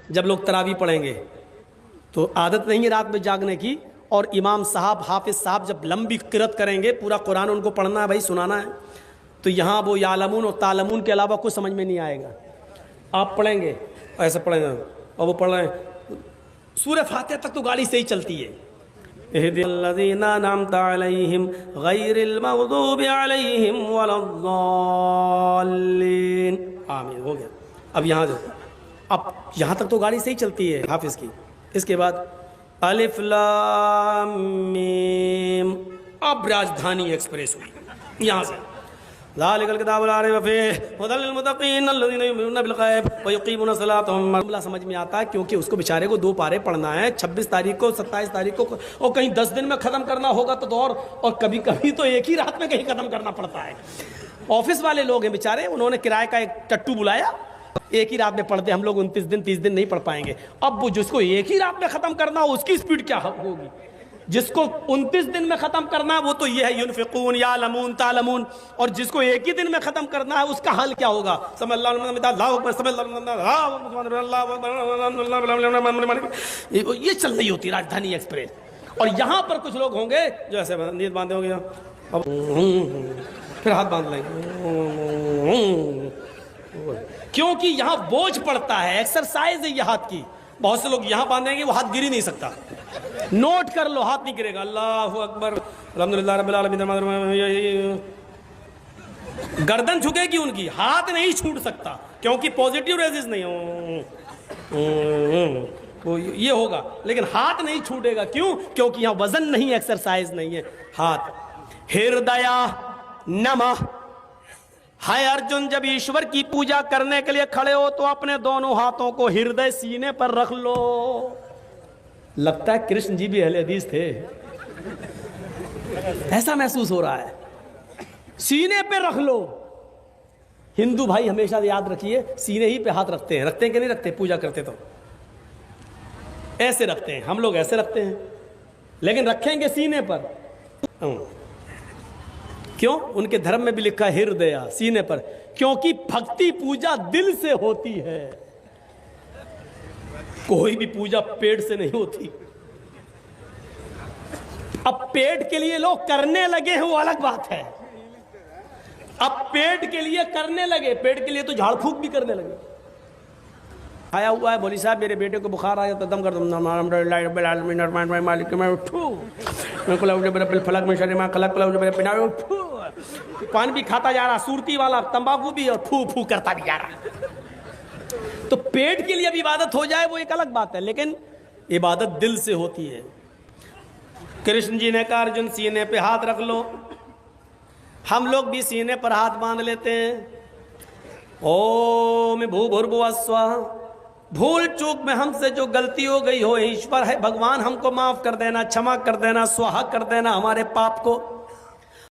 जब लोग तरावी पढ़ेंगे तो आदत नहीं है रात में जागने की, और इमाम साहब हाफिज साहब जब लंबी किरत करेंगे, पूरा कुरान उनको पढ़ना है भाई, सुनाना है, तो यहाँ वो यालमून और तालमून के अलावा कुछ समझ में नहीं आएगा। आप पढ़ेंगे ऐसे पढ़ेंगे, और वो पढ़ रहे हैं सूरह फातिहा तक तो गाड़ी से ही चलती है। इहदिल्लज़ीना अनअमता अलैहिम गैरिल मग़दूबि अलैहिम वलद्दाल्लीन, आमीन, हो गया। अब यहाँ जो, अब यहाँ तक तो गाड़ी से ही चलती है हाफिज की। इसके बाद अलिफ लाम मीम, अब राजधानी एक्सप्रेस हुई यहाँ से। ज़ालिकल किताबु ला रैब फ़ीहि हुदल लिल मुत्तक़ीन अल्लज़ीना युमिनूना बिल ग़ैब व युक़ीमूना सलात। मामला समझ में आता है, क्योंकि उसको बेचारे को 2 पारे पढ़ना है, 26 तारीख को, 27 तारीख को, और कहीं 10 दिन में ख़त्म करना होगा तो और कभी कभी तो एक ही रात में कहीं ख़त्म करना पड़ता है। ऑफिस वाले लोग हैं बेचारे, उन्होंने किराए का एक टट्टू बुलाया, एक ही रात में पढ़ते, हम लोग 29 दिन 30 दिन नहीं पढ़ पाएंगे। अब वो जिसको एक ही रात में ख़त्म करना हो उसकी स्पीड क्या होगी, जिसको 29 दिन में ख़त्म करना है वो तो ये है युनफ़िक़ून यालमून तालमून, और जिसको एक ही दिन में ख़त्म करना है उसका हाल क्या होगा। ये चल रही होती राजधानी एक्सप्रेस। और यहाँ पर कुछ लोग होंगे जो ऐसे नींद बांधे होंगे, अब फिर हाथ बांध लेंगे, क्योंकि यहाँ बोझ पड़ता है, एक्सरसाइज है ये हाथ की। बहुत से लोग यहाँ बांधेंगे, वो हाथ गिर ही नहीं सकता। नोट कर लो, हाथ नहीं गिरेगा। अल्लाहु अकबर, अल्हम्दुलिल्लाह रब्बिल आलमीन, गर्दन झुकेगी उनकी, हाथ नहीं छूट सकता, क्योंकि पॉजिटिव रेजिस नहीं हो, तो ये होगा, लेकिन हाथ नहीं छूटेगा। क्यों? क्योंकि यहाँ वजन नहीं, एक्सरसाइज नहीं है हाथ। हृदय नमः। हाय अर्जुन, जब ईश्वर की पूजा करने के लिए खड़े हो तो अपने दोनों हाथों को हृदय सीने पर रख लो। लगता है कृष्ण जी भी अहले हदीस थे, ऐसा महसूस हो रहा है। सीने पे रख लो। हिंदू भाई हमेशा याद रखिए, सीने ही पे हाथ रखते हैं कि नहीं रखते? पूजा करते तो ऐसे रखते हैं, हम लोग ऐसे रखते हैं, लेकिन रखेंगे सीने पर। क्यों? उनके धर्म में भी लिखा है हृदय, सीने पर, क्योंकि भक्ति पूजा दिल से होती है। कोई भी पूजा पेट से नहीं होती। अब पेट के लिए लोग करने लगे हैं, वो अलग बात है। अब पेट के लिए करने लगे, पेट के लिए तो झाड़ फूक भी करने लगे। आया हुआ है, बोली साहब मेरे बेटे को बुखार आया तो दम कर दो, पान भी खाता जा रहा, सुरती वाला, तंबाकू भी, और फू फू करता भी जा रहा। तो पेट के लिए अब इबादत हो जाए वो एक अलग बात है, लेकिन इबादत दिल से होती है। कृष्ण जी ने कहा अर्जुन सीने पे हाथ रख लो। हम लोग भी सीने पर हाथ बांध लेते हैं। ओम भूर्भुवः स्वः। भूल चूक में हमसे जो गलती हो गई हो, ईश्वर है भगवान, हमको माफ कर देना, क्षमा कर देना, स्वाहा कर देना हमारे पाप को।